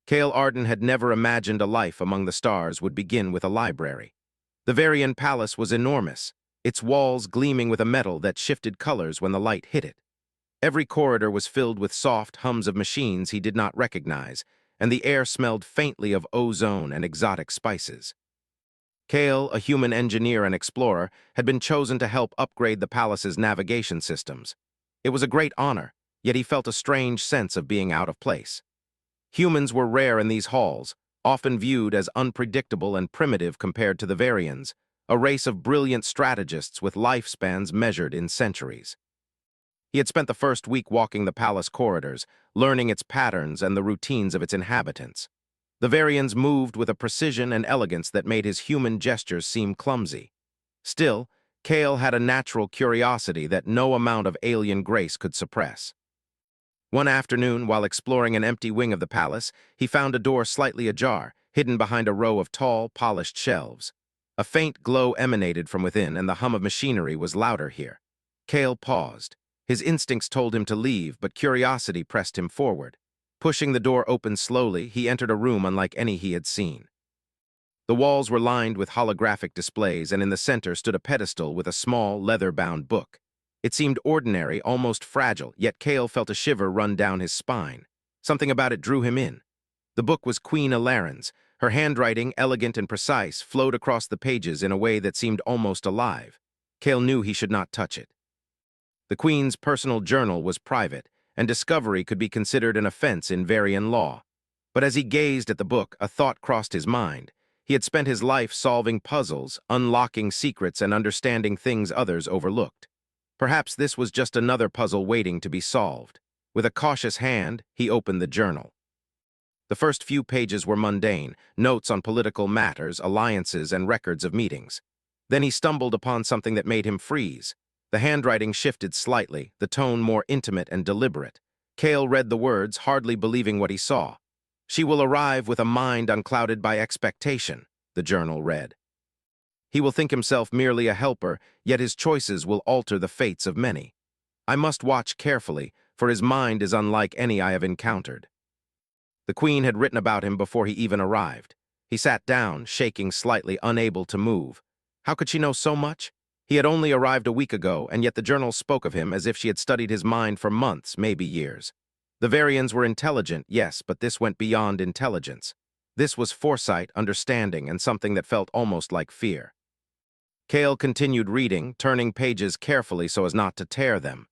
Cale Arden had never imagined a life among the stars would begin with a library. The Varian Palace was enormous, its walls gleaming with a metal that shifted colors when the light hit it. Every corridor was filled with soft hums of machines he did not recognize, and the air smelled faintly of ozone and exotic spices. Cale, a human engineer and explorer, had been chosen to help upgrade the palace's navigation systems. It was a great honor, yet he felt a strange sense of being out of place. Humans were rare in these halls, often viewed as unpredictable and primitive compared to the Varians, a race of brilliant strategists with lifespans measured in centuries. He had spent the first week walking the palace corridors, learning its patterns and the routines of its inhabitants. The Varians moved with a precision and elegance that made his human gestures seem clumsy. Still, Cale had a natural curiosity that no amount of alien grace could suppress. One afternoon, while exploring an empty wing of the palace, he found a door slightly ajar, hidden behind a row of tall, polished shelves. A faint glow emanated from within, and the hum of machinery was louder here. Cale paused. His instincts told him to leave, but curiosity pressed him forward. Pushing the door open slowly, he entered a room unlike any he had seen. The walls were lined with holographic displays, and in the center stood a pedestal with a small, leather-bound book. It seemed ordinary, almost fragile, yet Cale felt a shiver run down his spine. Something about it drew him in. The book was Queen Elaran's. Her handwriting, elegant and precise, flowed across the pages in a way that seemed almost alive. Cale knew he should not touch it. The Queen's personal journal was private, and discovery could be considered an offense in Varian law. But as he gazed at the book, a thought crossed his mind. He had spent his life solving puzzles, unlocking secrets, and understanding things others overlooked. Perhaps this was just another puzzle waiting to be solved. With a cautious hand, he opened the journal. The first few pages were mundane, notes on political matters, alliances, and records of meetings. Then he stumbled upon something that made him freeze. The handwriting shifted slightly, the tone more intimate and deliberate. Cale read the words, hardly believing what he saw. "She will arrive with a mind unclouded by expectation," the journal read. "He will think himself merely a helper, yet his choices will alter the fates of many. I must watch carefully, for his mind is unlike any I have encountered." The Queen had written about him before he even arrived. He sat down, shaking slightly, unable to move. How could she know so much? He had only arrived a week ago, and yet the journal spoke of him as if she had studied his mind for months, maybe years. The Varians were intelligent, yes, but this went beyond intelligence. This was foresight, understanding, and something that felt almost like fear. Cale continued reading, turning pages carefully so as not to tear them.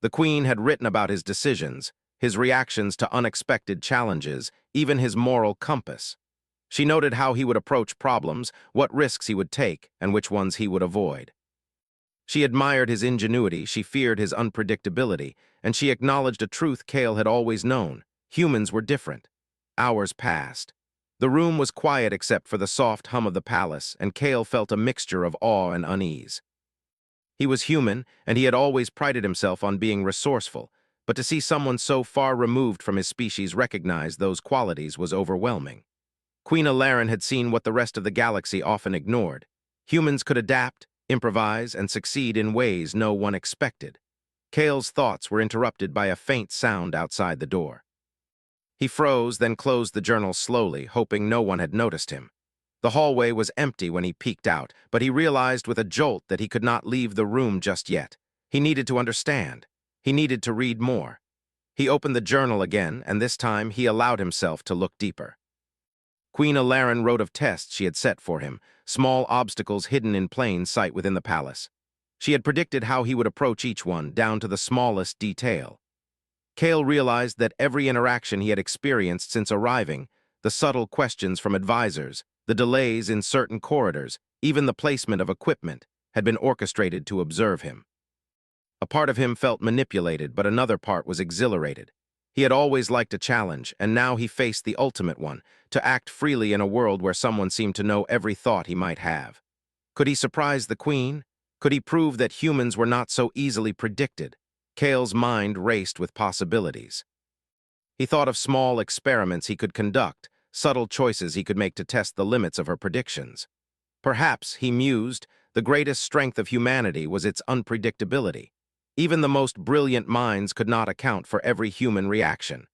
The Queen had written about his decisions, his reactions to unexpected challenges, even his moral compass. She noted how he would approach problems, what risks he would take, and which ones he would avoid. She admired his ingenuity, she feared his unpredictability, and she acknowledged a truth Cale had always known. Humans were different. Hours passed. The room was quiet except for the soft hum of the palace, and Cale felt a mixture of awe and unease. He was human, and he had always prided himself on being resourceful, but to see someone so far removed from his species recognize those qualities was overwhelming. Queen Elaran had seen what the rest of the galaxy often ignored. Humans could adapt, improvise, and succeed in ways no one expected. Cale's thoughts were interrupted by a faint sound outside the door. He froze, then closed the journal slowly, hoping no one had noticed him. The hallway was empty when he peeked out, but he realized with a jolt that he could not leave the room just yet. He needed to understand. He needed to read more. He opened the journal again, and this time he allowed himself to look deeper. Queen Elaran wrote of tests she had set for him, small obstacles hidden in plain sight within the palace. She had predicted how he would approach each one, down to the smallest detail. Cale realized that every interaction he had experienced since arriving, the subtle questions from advisors, the delays in certain corridors, even the placement of equipment, had been orchestrated to observe him. A part of him felt manipulated, but another part was exhilarated. He had always liked a challenge, and now he faced the ultimate one, to act freely in a world where someone seemed to know every thought he might have. Could he surprise the Queen? Could he prove that humans were not so easily predicted? Cale's mind raced with possibilities. He thought of small experiments he could conduct, subtle choices he could make to test the limits of her predictions. Perhaps, he mused, the greatest strength of humanity was its unpredictability. Even the most brilliant minds could not account for every human reaction.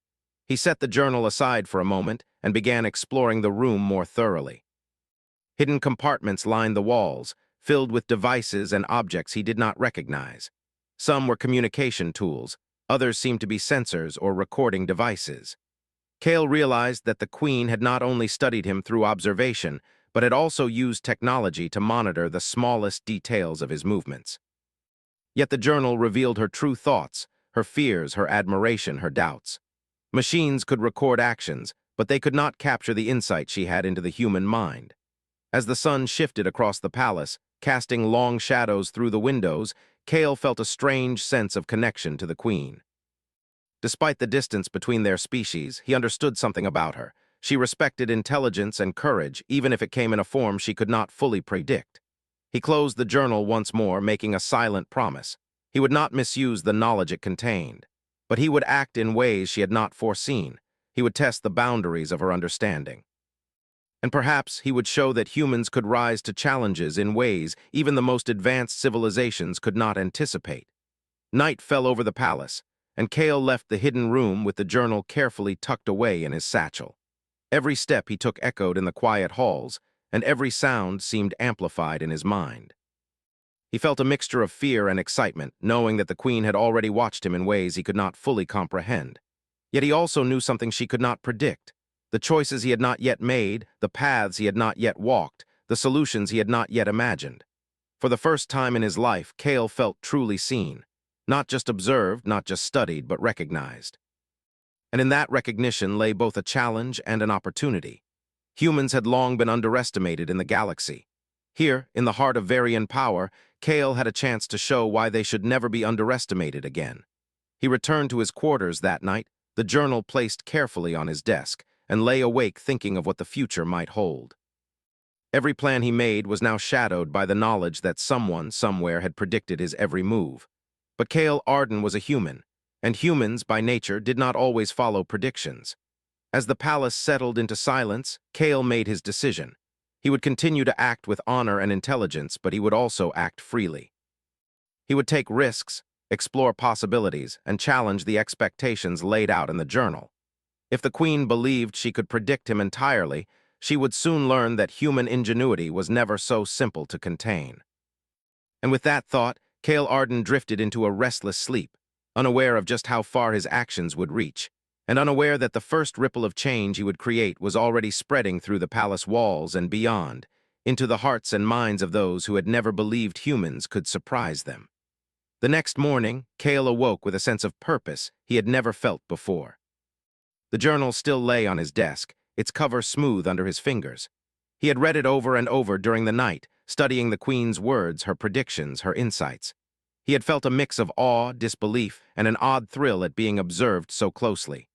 He set the journal aside for a moment and began exploring the room more thoroughly. Hidden compartments lined the walls, filled with devices and objects he did not recognize. Some were communication tools, others seemed to be sensors or recording devices. Cale realized that the Queen had not only studied him through observation, but had also used technology to monitor the smallest details of his movements. Yet the journal revealed her true thoughts, her fears, her admiration, her doubts. Machines could record actions, but they could not capture the insight she had into the human mind. As the sun shifted across the palace, casting long shadows through the windows, Cale felt a strange sense of connection to the Queen. Despite the distance between their species, he understood something about her. She respected intelligence and courage, even if it came in a form she could not fully predict. He closed the journal once more, making a silent promise. He would not misuse the knowledge it contained. But he would act in ways she had not foreseen. He would test the boundaries of her understanding. And perhaps he would show that humans could rise to challenges in ways even the most advanced civilizations could not anticipate. Night fell over the palace, and Cale left the hidden room with the journal carefully tucked away in his satchel. Every step he took echoed in the quiet halls, and every sound seemed amplified in his mind. He felt a mixture of fear and excitement, knowing that the Queen had already watched him in ways he could not fully comprehend. Yet he also knew something she could not predict. The choices he had not yet made, the paths he had not yet walked, the solutions he had not yet imagined. For the first time in his life, Cale felt truly seen. Not just observed, not just studied, but recognized. And in that recognition lay both a challenge and an opportunity. Humans had long been underestimated in the galaxy. Here, in the heart of Varian power, Cale had a chance to show why they should never be underestimated again. He returned to his quarters that night, the journal placed carefully on his desk, and lay awake thinking of what the future might hold. Every plan he made was now shadowed by the knowledge that someone, somewhere, had predicted his every move. But Cale Arden was a human, and humans, by nature, did not always follow predictions. As the palace settled into silence, Cale made his decision. He would continue to act with honor and intelligence, but he would also act freely. He would take risks, explore possibilities, and challenge the expectations laid out in the journal. If the Queen believed she could predict him entirely, she would soon learn that human ingenuity was never so simple to contain. And with that thought, Cale Arden drifted into a restless sleep, unaware of just how far his actions would reach, and unaware that the first ripple of change he would create was already spreading through the palace walls and beyond, into the hearts and minds of those who had never believed humans could surprise them. The next morning, Cale awoke with a sense of purpose he had never felt before. The journal still lay on his desk, its cover smooth under his fingers. He had read it over and over during the night, studying the Queen's words, her predictions, her insights. He had felt a mix of awe, disbelief, and an odd thrill at being observed so closely.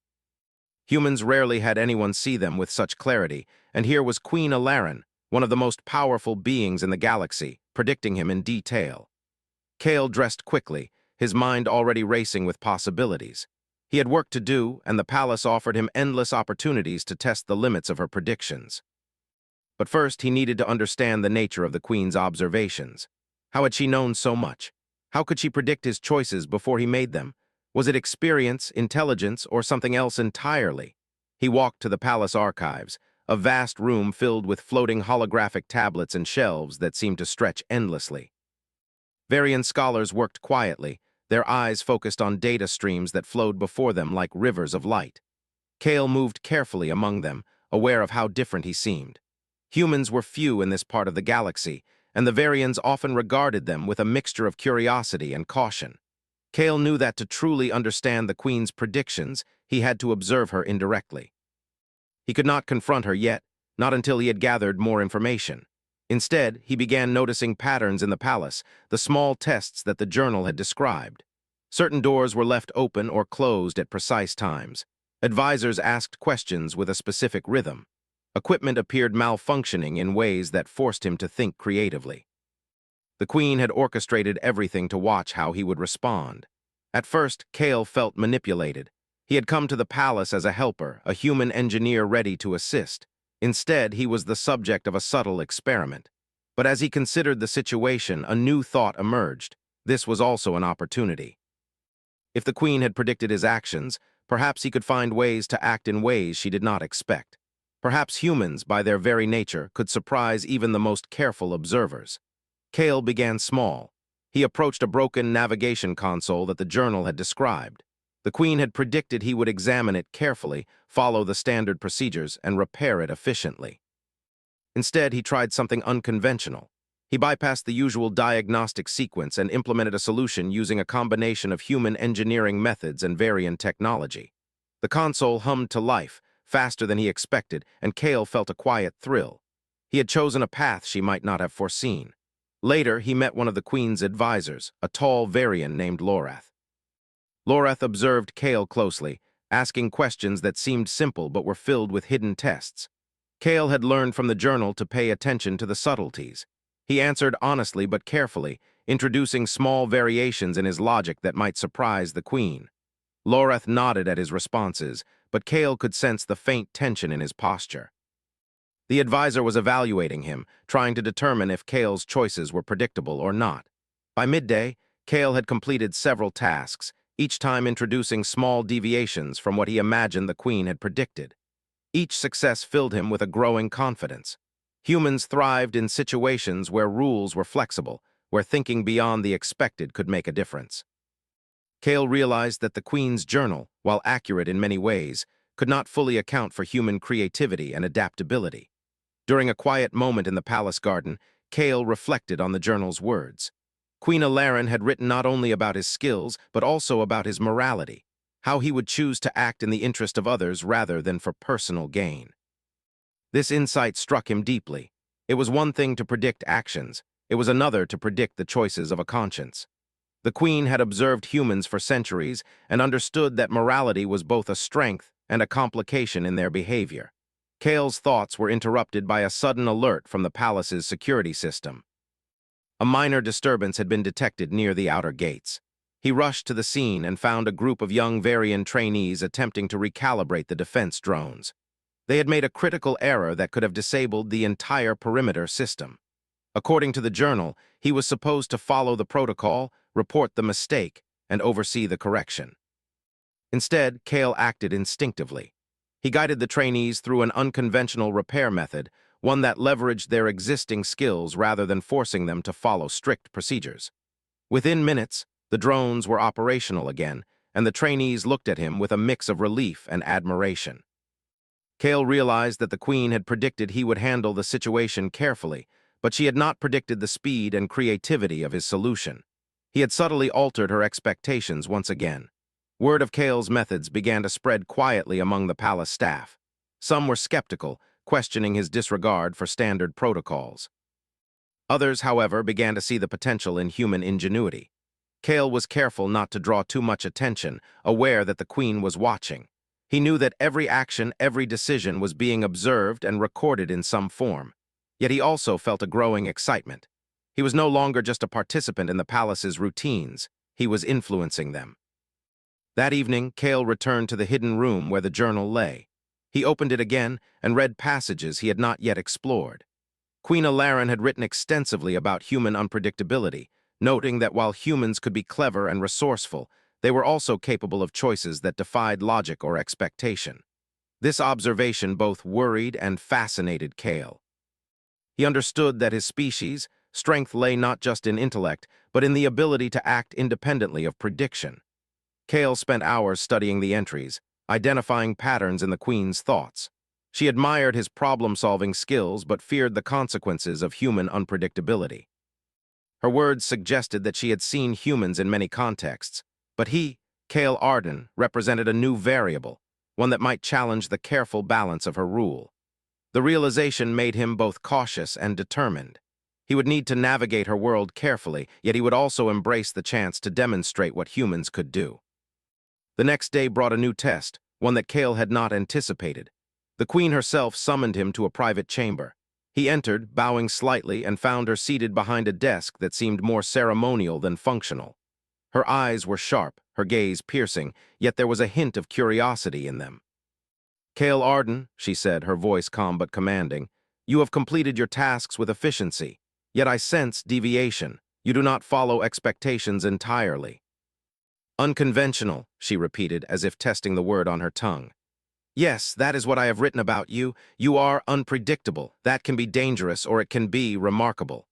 Humans rarely had anyone see them with such clarity, and here was Queen Elaran, one of the most powerful beings in the galaxy, predicting him in detail. Cale dressed quickly, his mind already racing with possibilities. He had work to do, and the palace offered him endless opportunities to test the limits of her predictions. But first, he needed to understand the nature of the Queen's observations. How had she known so much? How could she predict his choices before he made them? Was it experience, intelligence, or something else entirely? He walked to the palace archives, a vast room filled with floating holographic tablets and shelves that seemed to stretch endlessly. Varian scholars worked quietly, their eyes focused on data streams that flowed before them like rivers of light. Cale moved carefully among them, aware of how different he seemed. Humans were few in this part of the galaxy, and the Varians often regarded them with a mixture of curiosity and caution. Cale knew that to truly understand the Queen's predictions, he had to observe her indirectly. He could not confront her yet, not until he had gathered more information. Instead, he began noticing patterns in the palace, the small tests that the journal had described. Certain doors were left open or closed at precise times. Advisors asked questions with a specific rhythm. Equipment appeared malfunctioning in ways that forced him to think creatively. The Queen had orchestrated everything to watch how he would respond. At first, Cale felt manipulated. He had come to the palace as a helper, a human engineer ready to assist. Instead, he was the subject of a subtle experiment. But as he considered the situation, a new thought emerged. This was also an opportunity. If the Queen had predicted his actions, Perhaps he could find ways to act in ways she did not expect. Perhaps humans, by their very nature, could surprise even the most careful observers. Kale began small. He approached a broken navigation console that the journal had described. The Queen had predicted he would examine it carefully, follow the standard procedures, and repair it efficiently. Instead, he tried something unconventional. He bypassed the usual diagnostic sequence and implemented a solution using a combination of human engineering methods and variant technology. The console hummed to life, faster than he expected, and Kale felt a quiet thrill. He had chosen a path she might not have foreseen. Later, he met one of the Queen's advisors, a tall Varian named Lorath. Lorath observed Kale closely, asking questions that seemed simple but were filled with hidden tests. Kale had learned from the journal to pay attention to the subtleties. He answered honestly but carefully, introducing small variations in his logic that might surprise the Queen. Lorath nodded at his responses, but Kale could sense the faint tension in his posture. The advisor was evaluating him, trying to determine if Kale's choices were predictable or not. By midday, Kale had completed several tasks, each time introducing small deviations from what he imagined the Queen had predicted. Each success filled him with a growing confidence. Humans thrived in situations where rules were flexible, where thinking beyond the expected could make a difference. Kale realized that the Queen's journal, while accurate in many ways, could not fully account for human creativity and adaptability. During a quiet moment in the palace garden, Kale reflected on the journal's words. Queen Elaran had written not only about his skills, but also about his morality, how he would choose to act in the interest of others rather than for personal gain. This insight struck him deeply. It was one thing to predict actions, it was another to predict the choices of a conscience. The Queen had observed humans for centuries and understood that morality was both a strength and a complication in their behavior. Kale's thoughts were interrupted by a sudden alert from the palace's security system. A minor disturbance had been detected near the outer gates. He rushed to the scene and found a group of young Varian trainees attempting to recalibrate the defense drones. They had made a critical error that could have disabled the entire perimeter system. According to the journal, he was supposed to follow the protocol, report the mistake, and oversee the correction. Instead, Kale acted instinctively. He guided the trainees through an unconventional repair method, one that leveraged their existing skills rather than forcing them to follow strict procedures. Within minutes, the drones were operational again, and the trainees looked at him with a mix of relief and admiration. Kale realized that the Queen had predicted he would handle the situation carefully, but she had not predicted the speed and creativity of his solution. He had subtly altered her expectations once again. Word of Kale's methods began to spread quietly among the palace staff. Some were skeptical, questioning his disregard for standard protocols. Others, however, began to see the potential in human ingenuity. Kale was careful not to draw too much attention, aware that the Queen was watching. He knew that every action, every decision was being observed and recorded in some form. Yet he also felt a growing excitement. He was no longer just a participant in the palace's routines, he was influencing them. That evening, Kale returned to the hidden room where the journal lay. He opened it again and read passages he had not yet explored. Queen Elaran had written extensively about human unpredictability, noting that while humans could be clever and resourceful, they were also capable of choices that defied logic or expectation. This observation both worried and fascinated Kale. He understood that his species' strength lay not just in intellect, but in the ability to act independently of prediction. Kale spent hours studying the entries, identifying patterns in the Queen's thoughts. She admired his problem-solving skills but feared the consequences of human unpredictability. Her words suggested that she had seen humans in many contexts, but he, Kale Arden, represented a new variable, one that might challenge the careful balance of her rule. The realization made him both cautious and determined. He would need to navigate her world carefully, yet he would also embrace the chance to demonstrate what humans could do. The next day brought a new test, one that Kale had not anticipated. The Queen herself summoned him to a private chamber. He entered, bowing slightly, and found her seated behind a desk that seemed more ceremonial than functional. Her eyes were sharp, her gaze piercing, yet there was a hint of curiosity in them. "Kale Arden," she said, her voice calm but commanding, "you have completed your tasks with efficiency, yet I sense deviation. You do not follow expectations entirely." Unconventional, she repeated, as if testing the word on her tongue. Yes, that is what I have written about you. You are unpredictable. That can be dangerous, or it can be remarkable.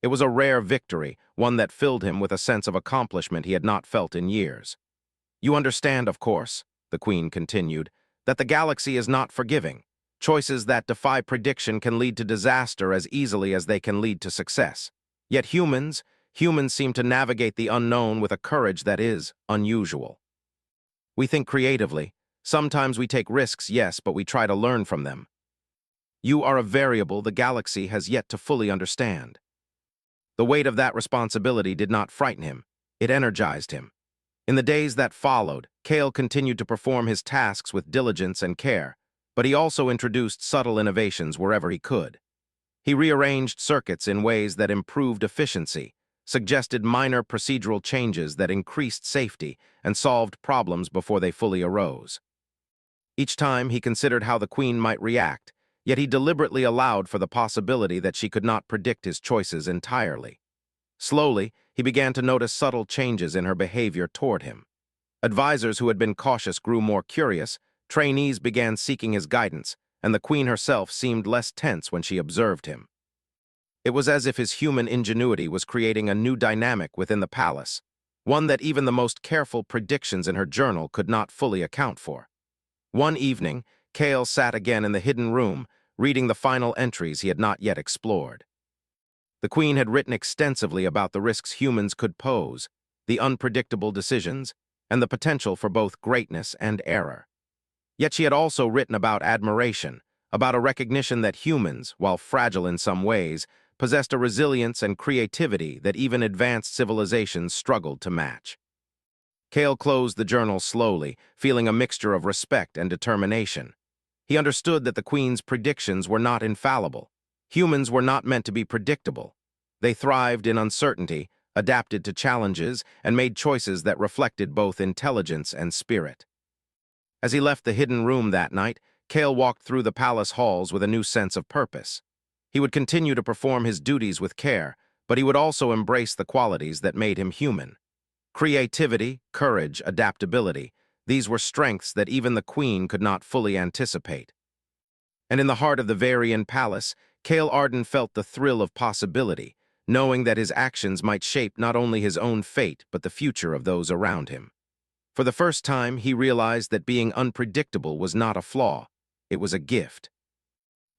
It was a rare victory, one that filled him with a sense of accomplishment he had not felt in years. You understand, of course, the Queen continued, that the galaxy is not forgiving. Choices that defy prediction can lead to disaster as easily as they can lead to success. Yet humans seem to navigate the unknown with a courage that is unusual. We think creatively. Sometimes we take risks, yes, but we try to learn from them. You are a variable the galaxy has yet to fully understand. The weight of that responsibility did not frighten him. It energized him. In the days that followed, Kale continued to perform his tasks with diligence and care, but he also introduced subtle innovations wherever he could. He rearranged circuits in ways that improved efficiency, suggested minor procedural changes that increased safety, and solved problems before they fully arose. Each time he considered how the Queen might react, yet he deliberately allowed for the possibility that she could not predict his choices entirely. Slowly, he began to notice subtle changes in her behavior toward him. Advisors who had been cautious grew more curious, trainees began seeking his guidance, and the Queen herself seemed less tense when she observed him. It was as if his human ingenuity was creating a new dynamic within the palace, one that even the most careful predictions in her journal could not fully account for. One evening, Kale sat again in the hidden room, reading the final entries he had not yet explored. The Queen had written extensively about the risks humans could pose, the unpredictable decisions, and the potential for both greatness and error. Yet she had also written about admiration, about a recognition that humans, while fragile in some ways, possessed a resilience and creativity that even advanced civilizations struggled to match. Kale closed the journal slowly, feeling a mixture of respect and determination. He understood that the Queen's predictions were not infallible. Humans were not meant to be predictable. They thrived in uncertainty, adapted to challenges, and made choices that reflected both intelligence and spirit. As he left the hidden room that night, Kale walked through the palace halls with a new sense of purpose. He would continue to perform his duties with care, but he would also embrace the qualities that made him human. Creativity, courage, adaptability, these were strengths that even the Queen could not fully anticipate. And in the heart of the Varian Palace, Kale Arden felt the thrill of possibility, knowing that his actions might shape not only his own fate but the future of those around him. For the first time, he realized that being unpredictable was not a flaw, it was a gift.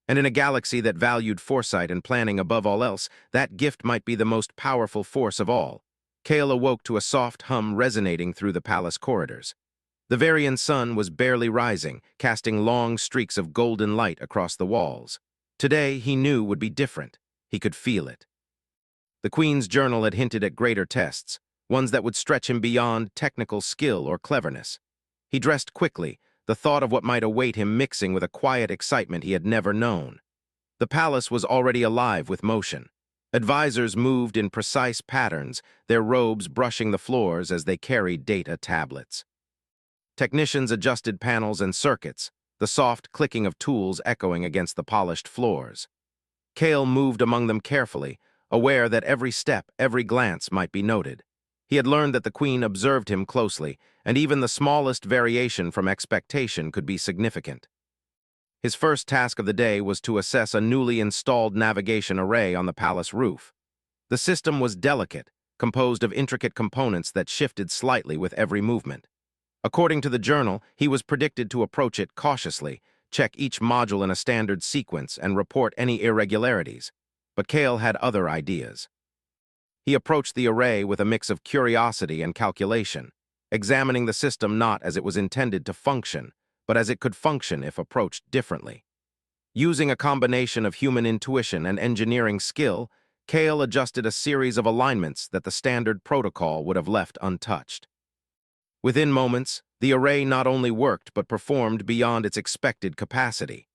And in a galaxy that valued foresight and planning above all else, that gift might be the most powerful force of all. Kale awoke to a soft hum resonating through the palace corridors. The Varian sun was barely rising, casting long streaks of golden light across the walls. Today, he knew, would be different. He could feel it. The Queen's journal had hinted at greater tests, ones that would stretch him beyond technical skill or cleverness. He dressed quickly, the thought of what might await him mixing with a quiet excitement he had never known. The palace was already alive with motion. Advisors moved in precise patterns, their robes brushing the floors as they carried data tablets. Technicians adjusted panels and circuits, the soft clicking of tools echoing against the polished floors. Kale moved among them carefully, aware that every step, every glance might be noted. He had learned that the Queen observed him closely, and even the smallest variation from expectation could be significant. His first task of the day was to assess a newly installed navigation array on the palace roof. The system was delicate, composed of intricate components that shifted slightly with every movement. According to the journal, he was predicted to approach it cautiously, check each module in a standard sequence, and report any irregularities. But Kale had other ideas. He approached the array with a mix of curiosity and calculation, examining the system not as it was intended to function, but as it could function if approached differently. Using a combination of human intuition and engineering skill, Kale adjusted a series of alignments that the standard protocol would have left untouched. Within moments, the array not only worked but performed beyond its expected capacity.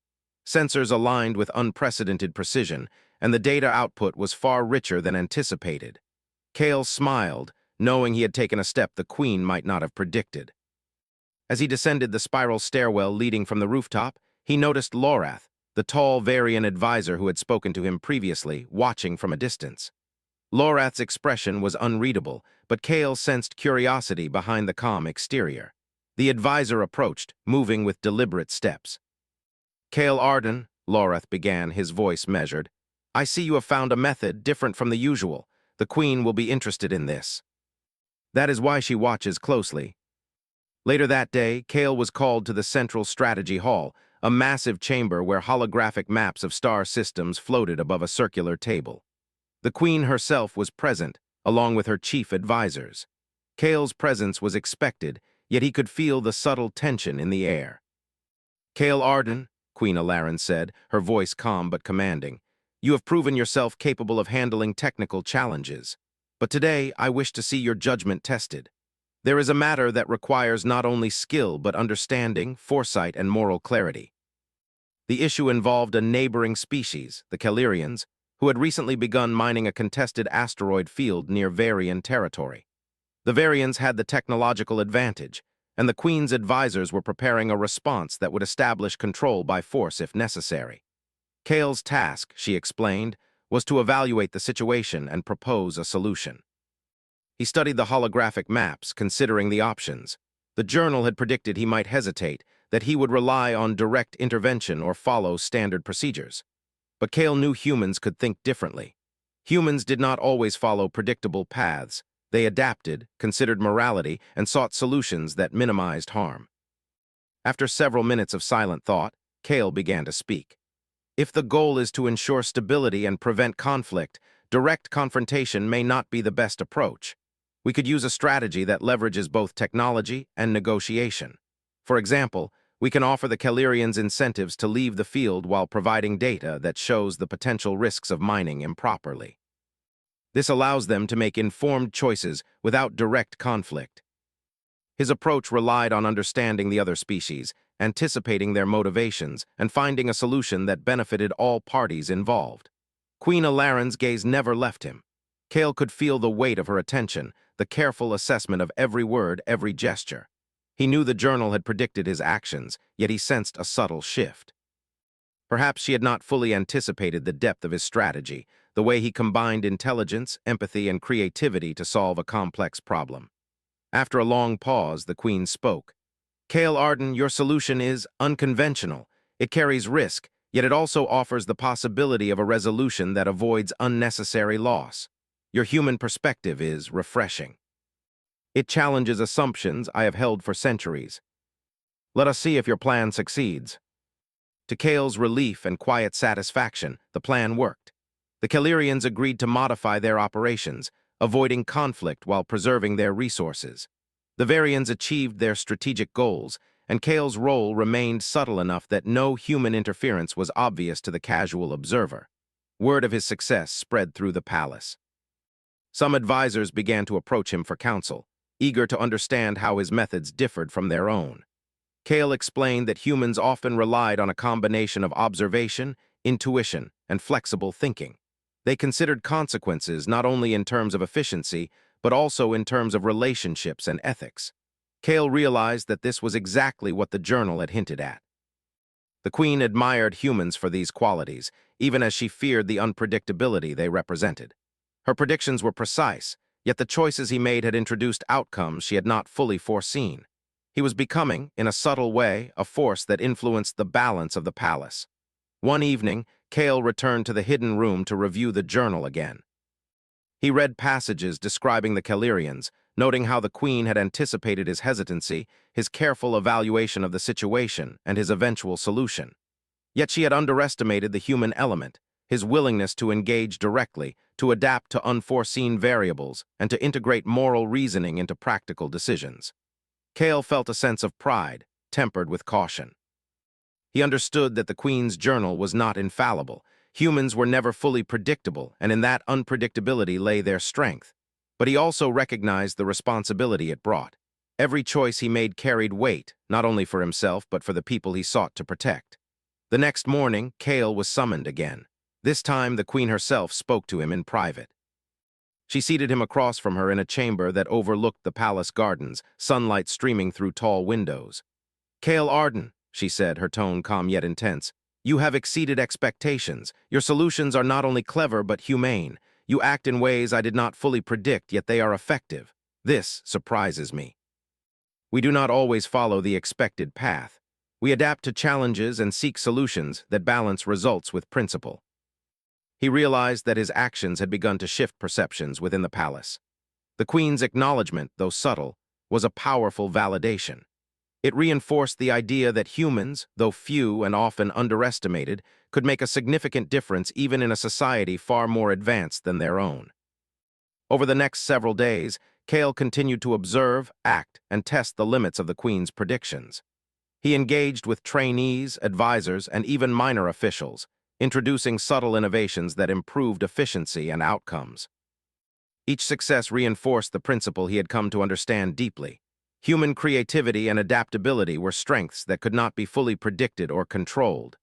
Sensors aligned with unprecedented precision, and the data output was far richer than anticipated. Kale smiled, knowing he had taken a step the Queen might not have predicted. As he descended the spiral stairwell leading from the rooftop, he noticed Lorath, the tall Varian advisor who had spoken to him previously, watching from a distance. Lorath's expression was unreadable, but Kale sensed curiosity behind the calm exterior. The advisor approached, moving with deliberate steps. "Kale Arden," Lorath began, his voice measured, "I see you have found a method different from the usual. The Queen will be interested in this. That is why she watches closely." Later that day, Kale was called to the Central Strategy Hall, a massive chamber where holographic maps of star systems floated above a circular table. The Queen herself was present, along with her chief advisors. Kale's presence was expected, yet he could feel the subtle tension in the air. "Kale Arden," Queen Elaran said, her voice calm but commanding, "you have proven yourself capable of handling technical challenges. But today, I wish to see your judgment tested. There is a matter that requires not only skill but understanding, foresight, and moral clarity." The issue involved a neighboring species, the Calirians, who had recently begun mining a contested asteroid field near Varian territory. The Varians had the technological advantage, and the Queen's advisors were preparing a response that would establish control by force if necessary. Kale's task, she explained, was to evaluate the situation and propose a solution. He studied the holographic maps, considering the options. The journal had predicted he might hesitate, that he would rely on direct intervention or follow standard procedures. But Kale knew humans could think differently. Humans did not always follow predictable paths. They adapted, considered morality, and sought solutions that minimized harm. After several minutes of silent thought, Kale began to speak. "If the goal is to ensure stability and prevent conflict, direct confrontation may not be the best approach. We could use a strategy that leverages both technology and negotiation. For example, we can offer the Calirians incentives to leave the field while providing data that shows the potential risks of mining improperly. This allows them to make informed choices without direct conflict." His approach relied on understanding the other species, anticipating their motivations, and finding a solution that benefited all parties involved. Queen Elaran's gaze never left him. Kale could feel the weight of her attention, the careful assessment of every word, every gesture. He knew the journal had predicted his actions, yet he sensed a subtle shift. Perhaps she had not fully anticipated the depth of his strategy, the way he combined intelligence, empathy, and creativity to solve a complex problem. After a long pause, the Queen spoke. "Kale Arden, your solution is unconventional. It carries risk, yet it also offers the possibility of a resolution that avoids unnecessary loss. Your human perspective is refreshing. It challenges assumptions I have held for centuries. Let us see if your plan succeeds." To Kale's relief and quiet satisfaction, the plan worked. The Calirians agreed to modify their operations, avoiding conflict while preserving their resources. The Varians achieved their strategic goals, and Kale's role remained subtle enough that no human interference was obvious to the casual observer. Word of his success spread through the palace. Some advisors began to approach him for counsel, eager to understand how his methods differed from their own. Kale explained that humans often relied on a combination of observation, intuition, and flexible thinking. They considered consequences not only in terms of efficiency, but also in terms of relationships and ethics. Kale realized that this was exactly what the journal had hinted at. The Queen admired humans for these qualities, even as she feared the unpredictability they represented. Her predictions were precise, yet the choices he made had introduced outcomes she had not fully foreseen. He was becoming, in a subtle way, a force that influenced the balance of the palace. One evening, Kale returned to the hidden room to review the journal again. He read passages describing the Calirians, noting how the Queen had anticipated his hesitancy, his careful evaluation of the situation, and his eventual solution. Yet she had underestimated the human element, his willingness to engage directly, to adapt to unforeseen variables, and to integrate moral reasoning into practical decisions. Kale felt a sense of pride, tempered with caution. He understood that the Queen's journal was not infallible. Humans were never fully predictable, and in that unpredictability lay their strength. But he also recognized the responsibility it brought. Every choice he made carried weight, not only for himself but for the people he sought to protect. The next morning, Kale was summoned again. This time, the Queen herself spoke to him in private. She seated him across from her in a chamber that overlooked the palace gardens, sunlight streaming through tall windows. "Kale Arden," she said, her tone calm yet intense, "you have exceeded expectations. Your solutions are not only clever but humane. You act in ways I did not fully predict, yet they are effective. This surprises me. We do not always follow the expected path. We adapt to challenges and seek solutions that balance results with principle. He realized that his actions had begun to shift perceptions within the palace. The queen's acknowledgement, though subtle, was a powerful validation. It reinforced the idea that humans, though few and often underestimated, could make a significant difference even in a society far more advanced than their own. Over the next several days, Kale continued to observe, act, and test the limits of the Queen's predictions. He engaged with trainees, advisors, and even minor officials, introducing subtle innovations that improved efficiency and outcomes. Each success reinforced the principle he had come to understand deeply. Human creativity and adaptability were strengths that could not be fully predicted or controlled.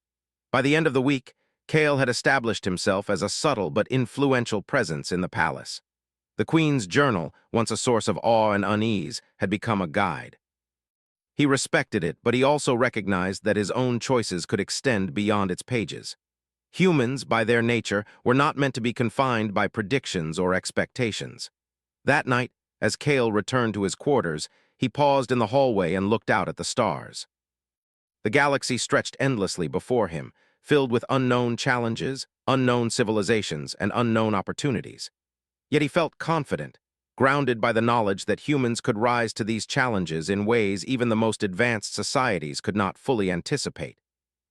By the end of the week, Kale had established himself as a subtle but influential presence in the palace. The Queen's journal, once a source of awe and unease, had become a guide. He respected it, but he also recognized that his own choices could extend beyond its pages. Humans, by their nature, were not meant to be confined by predictions or expectations. That night, as Kale returned to his quarters, he paused in the hallway and looked out at the stars. The galaxy stretched endlessly before him, filled with unknown challenges, unknown civilizations, and unknown opportunities. Yet he felt confident, grounded by the knowledge that humans could rise to these challenges in ways even the most advanced societies could not fully anticipate.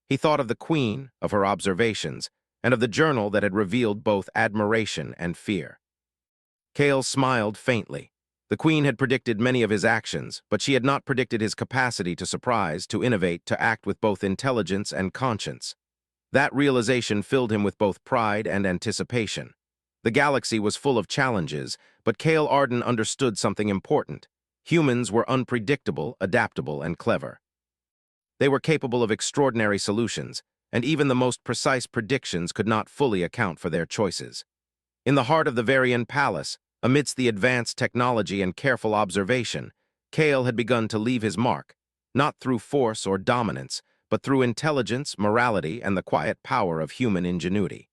He thought of the Queen, of her observations, and of the journal that had revealed both admiration and fear. Kale smiled faintly. The Queen had predicted many of his actions, but she had not predicted his capacity to surprise, to innovate, to act with both intelligence and conscience. That realization filled him with both pride and anticipation. The galaxy was full of challenges, but Kale Arden understood something important. Humans were unpredictable, adaptable, and clever. They were capable of extraordinary solutions, and even the most precise predictions could not fully account for their choices. In the heart of the Varian Palace, amidst the advanced technology and careful observation, Kale had begun to leave his mark, not through force or dominance, but through intelligence, morality, and the quiet power of human ingenuity.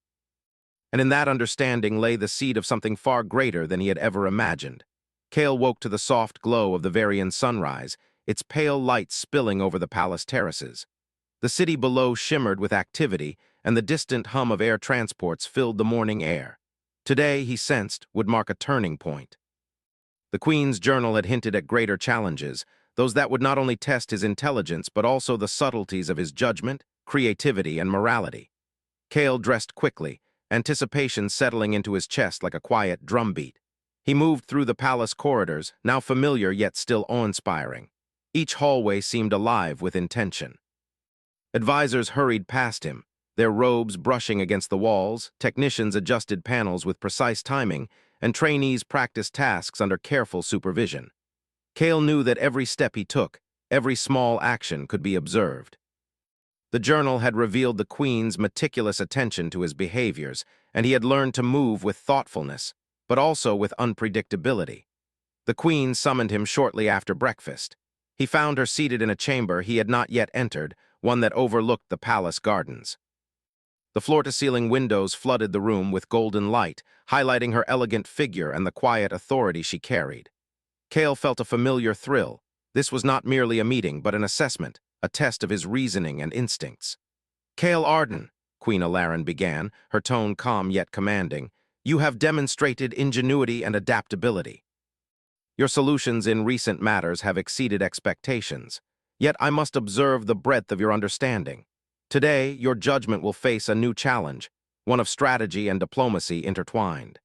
And in that understanding lay the seed of something far greater than he had ever imagined. Kale woke to the soft glow of the Varian sunrise, its pale light spilling over the palace terraces. The city below shimmered with activity, and the distant hum of air transports filled the morning air. Today, he sensed, would mark a turning point. The Queen's journal had hinted at greater challenges, those that would not only test his intelligence but also the subtleties of his judgment, creativity, and morality. Kale dressed quickly, anticipation settling into his chest like a quiet drumbeat. He moved through the palace corridors, now familiar yet still awe-inspiring. Each hallway seemed alive with intention. Advisors hurried past him, their robes brushing against the walls, technicians adjusted panels with precise timing, and trainees practiced tasks under careful supervision. Kale knew that every step he took, every small action could be observed. The journal had revealed the Queen's meticulous attention to his behaviors, and he had learned to move with thoughtfulness, but also with unpredictability. The Queen summoned him shortly after breakfast. He found her seated in a chamber he had not yet entered, one that overlooked the palace gardens. The floor-to-ceiling windows flooded the room with golden light, highlighting her elegant figure and the quiet authority she carried. Kale felt a familiar thrill. This was not merely a meeting, but an assessment, a test of his reasoning and instincts. "Kale Arden," Queen Elaran began, her tone calm yet commanding, "you have demonstrated ingenuity and adaptability. Your solutions in recent matters have exceeded expectations. Yet I must observe the breadth of your understanding. Today, your judgment will face a new challenge, one of strategy and diplomacy intertwined."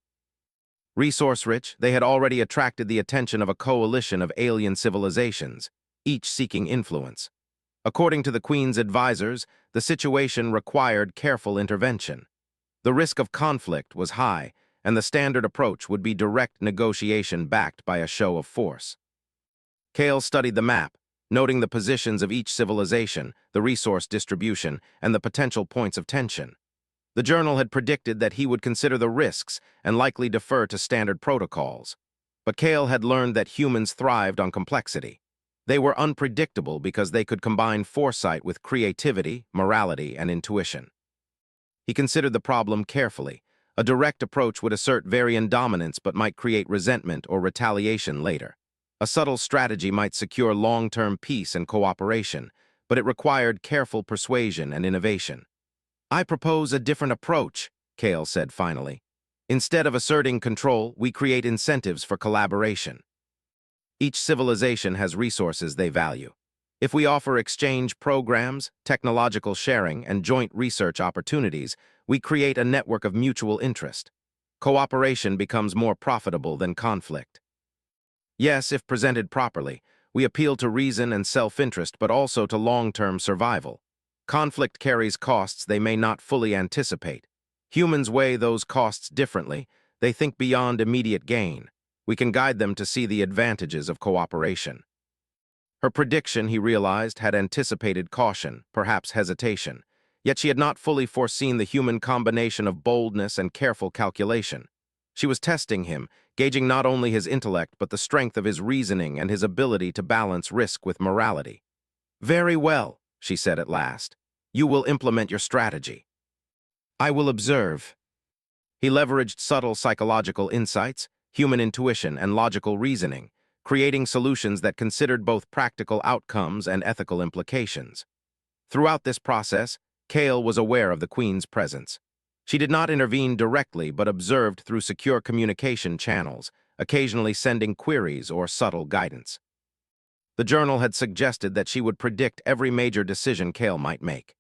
Resource-rich, they had already attracted the attention of a coalition of alien civilizations, each seeking influence. According to the Queen's advisors, the situation required careful intervention. The risk of conflict was high, and the standard approach would be direct negotiation backed by a show of force. Kale studied the map, noting the positions of each civilization, the resource distribution, and the potential points of tension. The journal had predicted that he would consider the risks and likely defer to standard protocols. But Kale had learned that humans thrived on complexity. They were unpredictable because they could combine foresight with creativity, morality, and intuition. He considered the problem carefully, A direct approach would assert Varian dominance but might create resentment or retaliation later. A subtle strategy might secure long-term peace and cooperation, but it required careful persuasion and innovation. "I propose a different approach," Kale said finally. "Instead of asserting control, we create incentives for collaboration. Each civilization has resources they value. If we offer exchange programs, technological sharing, and joint research opportunities, we create a network of mutual interest. Cooperation becomes more profitable than conflict. Yes, if presented properly, we appeal to reason and self-interest, but also to long-term survival. Conflict carries costs they may not fully anticipate. Humans weigh those costs differently. They think beyond immediate gain. We can guide them to see the advantages of cooperation." Her prediction, he realized, had anticipated caution, perhaps hesitation. Yet she had not fully foreseen the human combination of boldness and careful calculation. She was testing him, gauging not only his intellect but the strength of his reasoning and his ability to balance risk with morality. "Very well," she said at last. "You will implement your strategy. I will observe." He leveraged subtle psychological insights, human intuition, and logical reasoning, creating solutions that considered both practical outcomes and ethical implications. Throughout this process, Kale was aware of the Queen's presence. She did not intervene directly but observed through secure communication channels, occasionally sending queries or subtle guidance. The journal had suggested that she would predict every major decision Kale might make.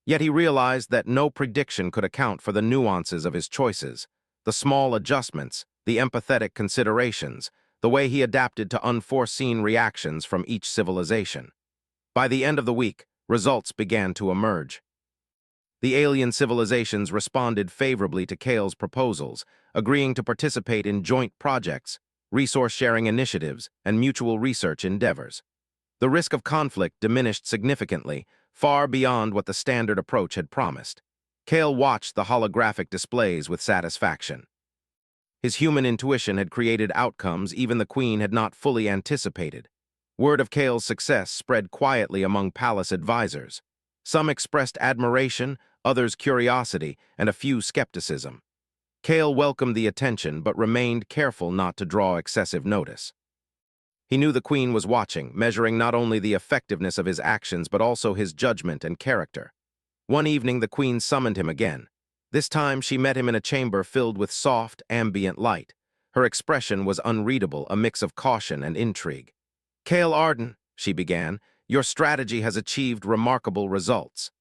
Yet he realized that no prediction could account for the nuances of his choices, the small adjustments, the empathetic considerations, the way he adapted to unforeseen reactions from each civilization. By the end of the week, results began to emerge. The alien civilizations responded favorably to Kale's proposals, agreeing to participate in joint projects, resource-sharing initiatives, and mutual research endeavors. The risk of conflict diminished significantly, far beyond what the standard approach had promised. Kale watched the holographic displays with satisfaction. His human intuition had created outcomes even the Queen had not fully anticipated. Word of Kale's success spread quietly among palace advisors. Some expressed admiration, others curiosity, and a few skepticism. Kale welcomed the attention but remained careful not to draw excessive notice. He knew the Queen was watching, measuring not only the effectiveness of his actions but also his judgment and character. One evening, the Queen summoned him again. This time, she met him in a chamber filled with soft, ambient light. Her expression was unreadable, a mix of caution and intrigue. "Kale Arden," she began, "your strategy has achieved remarkable results.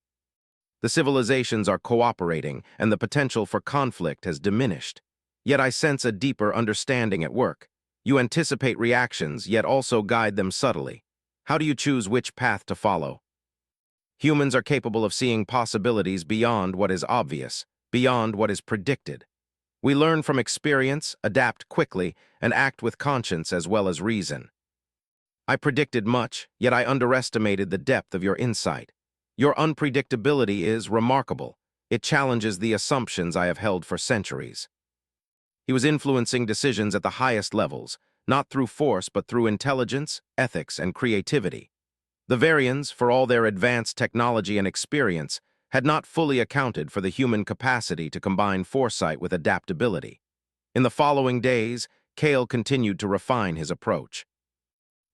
The civilizations are cooperating, and the potential for conflict has diminished. Yet I sense a deeper understanding at work. You anticipate reactions, yet also guide them subtly. How do you choose which path to follow? Humans are capable of seeing possibilities beyond what is obvious, beyond what is predicted. We learn from experience, adapt quickly, and act with conscience as well as reason. I predicted much, yet I underestimated the depth of your insight. Your unpredictability is remarkable. It challenges the assumptions I have held for centuries." He was influencing decisions at the highest levels, not through force but through intelligence, ethics, and creativity. The Varians, for all their advanced technology and experience, had not fully accounted for the human capacity to combine foresight with adaptability. In the following days, Kale continued to refine his approach.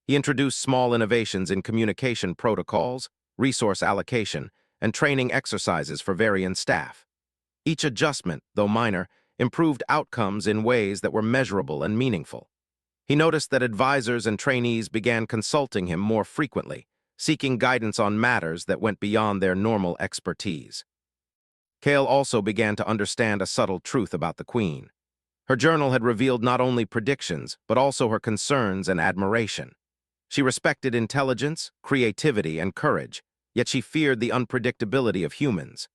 He introduced small innovations in communication protocols, resource allocation, and training exercises for Varian staff. Each adjustment, though minor, improved outcomes in ways that were measurable and meaningful. He noticed that advisors and trainees began consulting him more frequently, seeking guidance on matters that went beyond their normal expertise. Kale also began to understand a subtle truth about the Queen. Her journal had revealed not only predictions, but also her concerns and admiration. She respected intelligence, creativity, and courage, yet she feared the unpredictability of humans.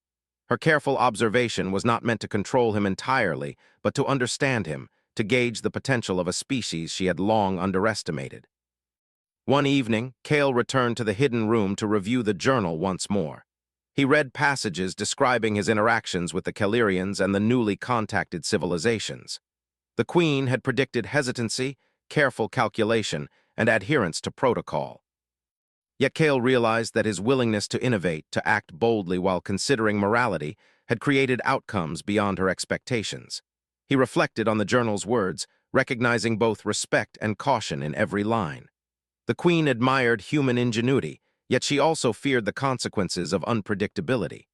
Her careful observation was not meant to control him entirely, but to understand him, to gauge the potential of a species she had long underestimated. One evening, Kale returned to the hidden room to review the journal once more. He read passages describing his interactions with the Calirians and the newly contacted civilizations. The Queen had predicted hesitancy, careful calculation, and adherence to protocol. Yet Kale realized that his willingness to innovate, to act boldly while considering morality, had created outcomes beyond her expectations. He reflected on the journal's words, recognizing both respect and caution in every line. The queen admired human ingenuity, yet she also feared the consequences of unpredictability.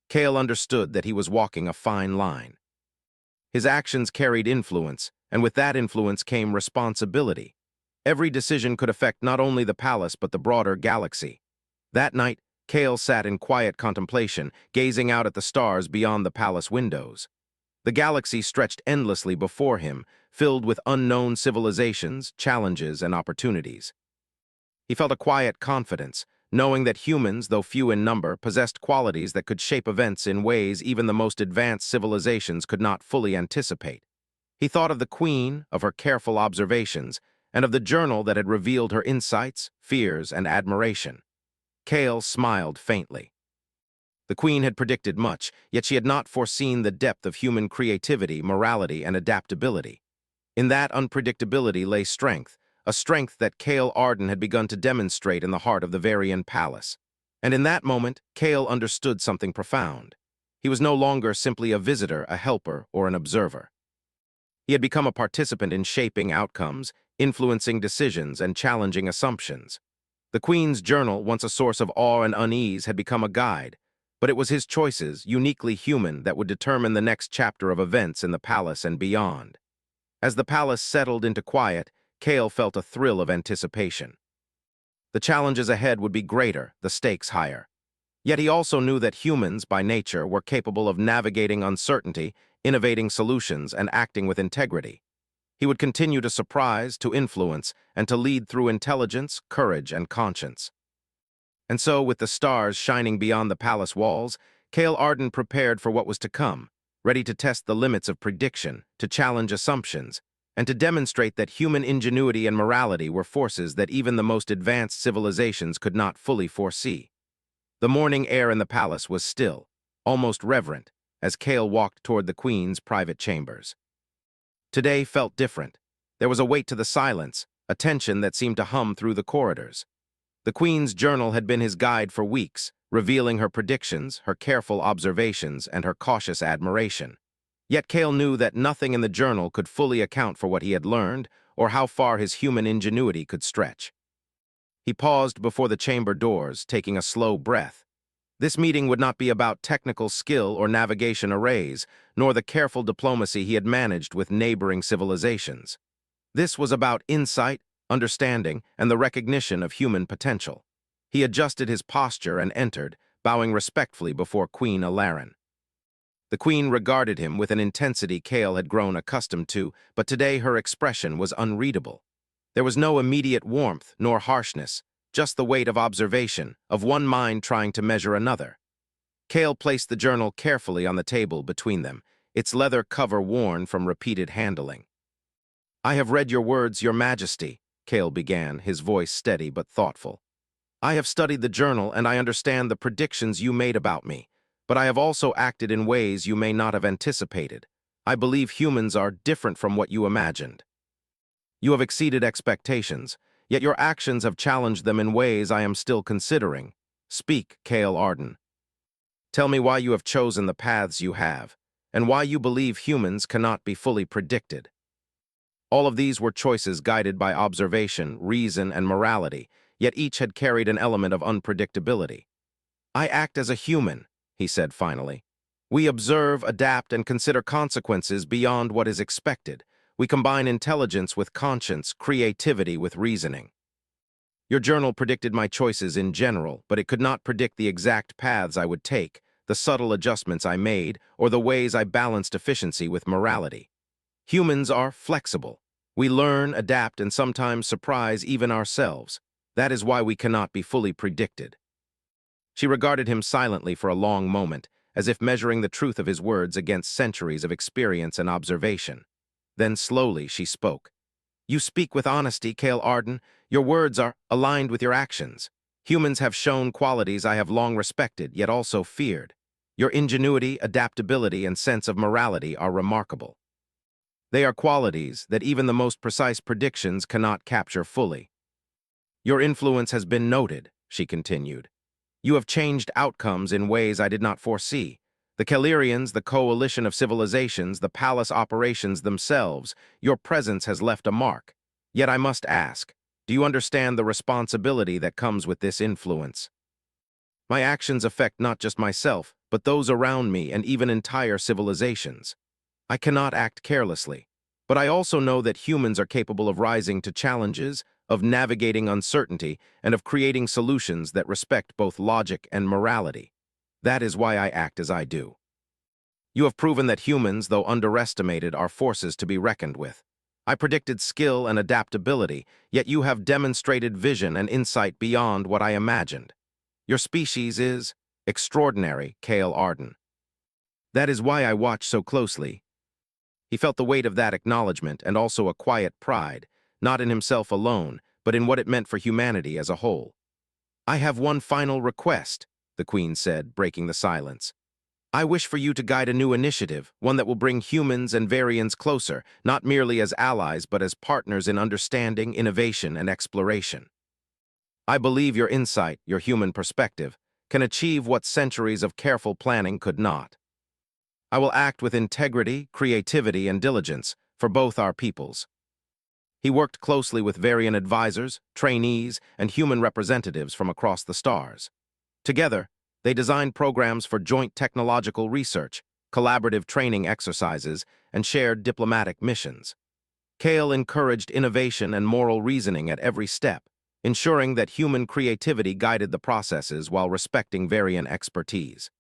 Kale understood that he was walking a fine line. His actions carried influence, and with that influence came responsibility. Every decision could affect not only the palace but the broader galaxy. That night, Kale sat in quiet contemplation, gazing out at the stars beyond the palace windows. The galaxy stretched endlessly before him, filled with unknown civilizations, challenges, and opportunities. He felt a quiet confidence, knowing that humans, though few in number, possessed qualities that could shape events in ways even the most advanced civilizations could not fully anticipate. He thought of the queen, of her careful observations, and of the journal that had revealed her insights, fears, and admiration. Kale smiled faintly. The queen had predicted much, yet she had not foreseen the depth of human creativity, morality, and adaptability. In that unpredictability lay strength, a strength that Kale Arden had begun to demonstrate in the heart of the Varian Palace. And in that moment, Kale understood something profound. He was no longer simply a visitor, a helper, or an observer. He had become a participant in shaping outcomes, influencing decisions, and challenging assumptions. The Queen's journal, once a source of awe and unease, had become a guide, but it was his choices, uniquely human, that would determine the next chapter of events in the palace and beyond. As the palace settled into quiet, Kale felt a thrill of anticipation. The challenges ahead would be greater, the stakes higher. Yet he also knew that humans, by nature, were capable of navigating uncertainty, innovating solutions, and acting with integrity. He would continue to surprise, to influence, and to lead through intelligence, courage, and conscience. And so, with the stars shining beyond the palace walls, Kale Arden prepared for what was to come, ready to test the limits of prediction, to challenge assumptions, and to demonstrate that human ingenuity and morality were forces that even the most advanced civilizations could not fully foresee. The morning air in the palace was still, almost reverent, as Kale walked toward the Queen's private chambers. Today felt different. There was a weight to the silence, a tension that seemed to hum through the corridors. The Queen's journal had been his guide for weeks, revealing her predictions, her careful observations, and her cautious admiration. Yet Kale knew that nothing in the journal could fully account for what he had learned or how far his human ingenuity could stretch. He paused before the chamber doors, taking a slow breath. This meeting would not be about technical skill or navigation arrays, nor the careful diplomacy he had managed with neighboring civilizations. This was about insight, understanding, and the recognition of human potential. He adjusted his posture and entered, bowing respectfully before Queen Elaran. The Queen regarded him with an intensity Kale had grown accustomed to, but today her expression was unreadable. There was no immediate warmth nor harshness, just the weight of observation, of one mind trying to measure another. Kale placed the journal carefully on the table between them, its leather cover worn from repeated handling. "I have read your words, Your Majesty," Kale began, his voice steady but thoughtful. "I have studied the journal and I understand the predictions you made about me, but I have also acted in ways you may not have anticipated. I believe humans are different from what you imagined. You have exceeded expectations, yet your actions have challenged them in ways I am still considering. Speak, Kale Arden. Tell me why you have chosen the paths you have, and why you believe humans cannot be fully predicted." All of these were choices guided by observation, reason, and morality, yet each had carried an element of unpredictability. "I act as a human," he said finally. "We observe, adapt, and consider consequences beyond what is expected. We combine intelligence with conscience, creativity with reasoning. Your journal predicted my choices in general, but it could not predict the exact paths I would take, the subtle adjustments I made, or the ways I balanced efficiency with morality. Humans are flexible. We learn, adapt, and sometimes surprise even ourselves. That is why we cannot be fully predicted." She regarded him silently for a long moment, as if measuring the truth of his words against centuries of experience and observation. Then slowly she spoke. "You speak with honesty, Kale Arden. Your words are aligned with your actions. Humans have shown qualities I have long respected, yet also feared. Your ingenuity, adaptability, and sense of morality are remarkable. They are qualities that even the most precise predictions cannot capture fully. Your influence has been noted," she continued. "You have changed outcomes in ways I did not foresee. The Calirians, the coalition of civilizations, the palace operations themselves, your presence has left a mark. Yet I must ask, do you understand the responsibility that comes with this influence? My actions affect not just myself, but those around me and even entire civilizations. I cannot act carelessly, but I also know that humans are capable of rising to challenges, of navigating uncertainty, and of creating solutions that respect both logic and morality. That is why I act as I do. You have proven that humans, though underestimated, are forces to be reckoned with. I predicted skill and adaptability, yet you have demonstrated vision and insight beyond what I imagined. Your species is extraordinary, Kale Arden. That is why I watch so closely. He felt the weight of that acknowledgement and also a quiet pride, not in himself alone, but in what it meant for humanity as a whole. I have one final request, the Queen said, breaking the silence. I wish for you to guide a new initiative, one that will bring humans and Varians closer, not merely as allies but as partners in understanding, innovation, and exploration. I believe your insight, your human perspective, can achieve what centuries of careful planning could not. I will act with integrity, creativity, and diligence for both our peoples. He worked closely with Varian advisors, trainees, and human representatives from across the stars. Together, they designed programs for joint technological research, collaborative training exercises, and shared diplomatic missions. Kale encouraged innovation and moral reasoning at every step, ensuring that human creativity guided the processes while respecting Varian expertise.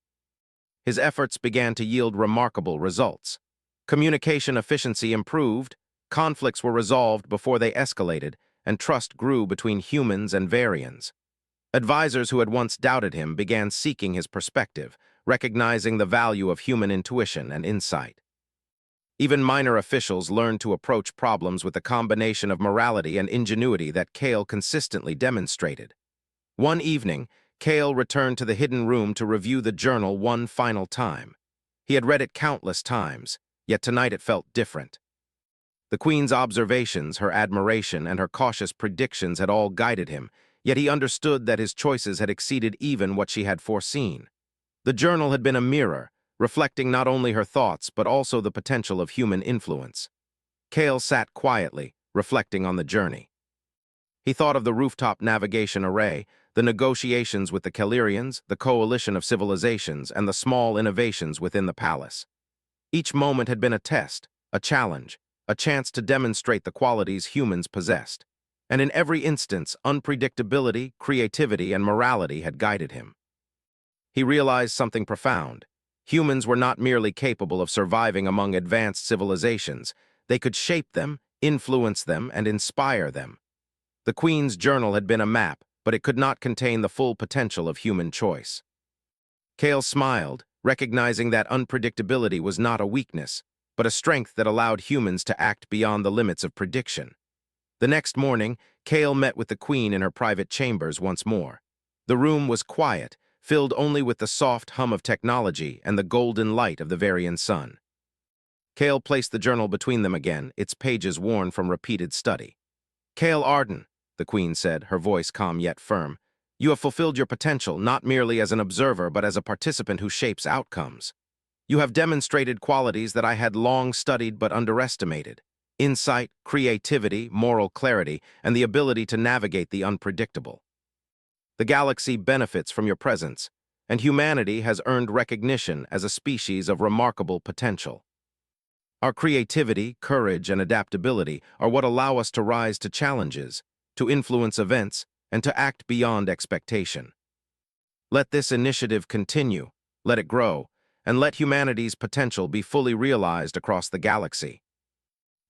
His efforts began to yield remarkable results. Communication efficiency improved, conflicts were resolved before they escalated, and trust grew between humans and Varians. Advisors who had once doubted him began seeking his perspective, recognizing the value of human intuition and insight. Even minor officials learned to approach problems with the combination of morality and ingenuity that Kale consistently demonstrated. One evening, Kale returned to the hidden room to review the journal one final time. He had read it countless times, yet tonight it felt different. The Queen's observations, her admiration, and her cautious predictions had all guided him, yet he understood that his choices had exceeded even what she had foreseen. The journal had been a mirror, reflecting not only her thoughts but also the potential of human influence. Kale sat quietly, reflecting on the journey. He thought of the rooftop navigation array, the negotiations with the Calirians, the coalition of civilizations, and the small innovations within the palace. Each moment had been a test, a challenge, a chance to demonstrate the qualities humans possessed. And in every instance, unpredictability, creativity, and morality had guided him. He realized something profound. Humans were not merely capable of surviving among advanced civilizations. They could shape them, influence them, and inspire them. The Queen's journal had been a map, but it could not contain the full potential of human choice. Kale smiled, recognizing that unpredictability was not a weakness, but a strength that allowed humans to act beyond the limits of prediction. The next morning, Kale met with the Queen in her private chambers once more. The room was quiet, filled only with the soft hum of technology and the golden light of the Varian sun. Kale placed the journal between them again, its pages worn from repeated study. Kale Arden, the Queen said, her voice calm yet firm, you have fulfilled your potential not merely as an observer but as a participant who shapes outcomes. You have demonstrated qualities that I had long studied but underestimated: insight, creativity, moral clarity, and the ability to navigate the unpredictable. The galaxy benefits from your presence, and humanity has earned recognition as a species of remarkable potential. Our creativity, courage, and adaptability are what allow us to rise to challenges, to influence events, and to act beyond expectation. Let this initiative continue, let it grow, and let humanity's potential be fully realized across the galaxy.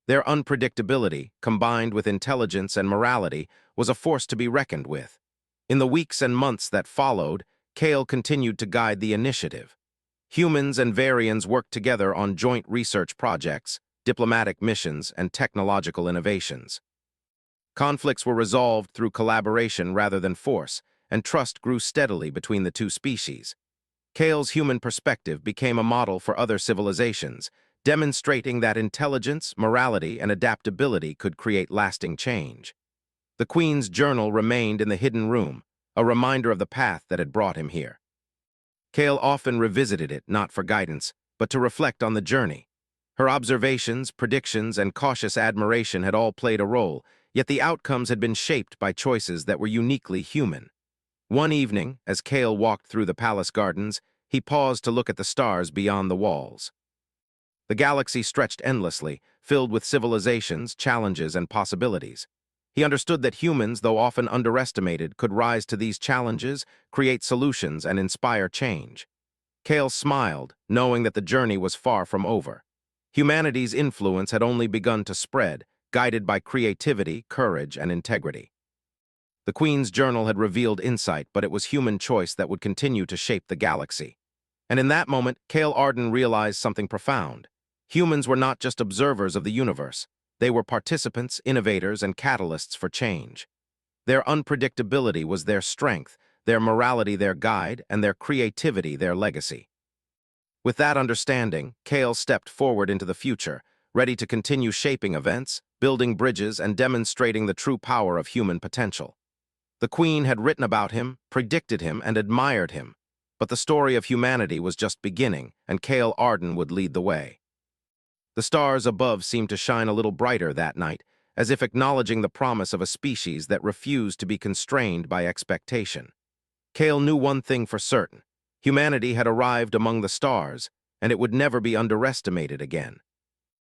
Their unpredictability, combined with intelligence and morality, was a force to be reckoned with. In the weeks and months that followed, Kale continued to guide the initiative. Humans and Varians worked together on joint research projects, diplomatic missions, and technological innovations. Conflicts were resolved through collaboration rather than force, and trust grew steadily between the two species. Kale's human perspective became a model for other civilizations, demonstrating that intelligence, morality, and adaptability could create lasting change. The Queen's journal remained in the hidden room, a reminder of the path that had brought him here. Kale often revisited it not for guidance, but to reflect on the journey. Her observations, predictions, and cautious admiration had all played a role, yet the outcomes had been shaped by choices that were uniquely human. One evening, as Kale walked through the palace gardens, he paused to look at the stars beyond the walls. The galaxy stretched endlessly, filled with civilizations, challenges, and possibilities. He understood that humans, though often underestimated, could rise to these challenges, create solutions, and inspire change. Kale smiled, knowing that the journey was far from over. Humanity's influence had only begun to spread, guided by creativity, courage, and integrity. The Queen's journal had revealed insight, but it was human choice that would continue to shape the galaxy. And in that moment, Kale Arden realized something profound. Humans were not just observers of the universe. They were participants, innovators, and catalysts for change. Their unpredictability was their strength, their morality their guide, and their creativity their legacy. With that understanding, Kale stepped forward into the future, ready to continue shaping events, building bridges, and demonstrating the true power of human potential. The Queen had written about him, predicted him, and admired him, but the story of humanity was just beginning, and Kale Arden would lead the way. The stars above seemed to shine a little brighter that night, as if acknowledging the promise of a species that refused to be constrained by expectation. Kale knew one thing for certain. Humanity had arrived among the stars, and it would never be underestimated again.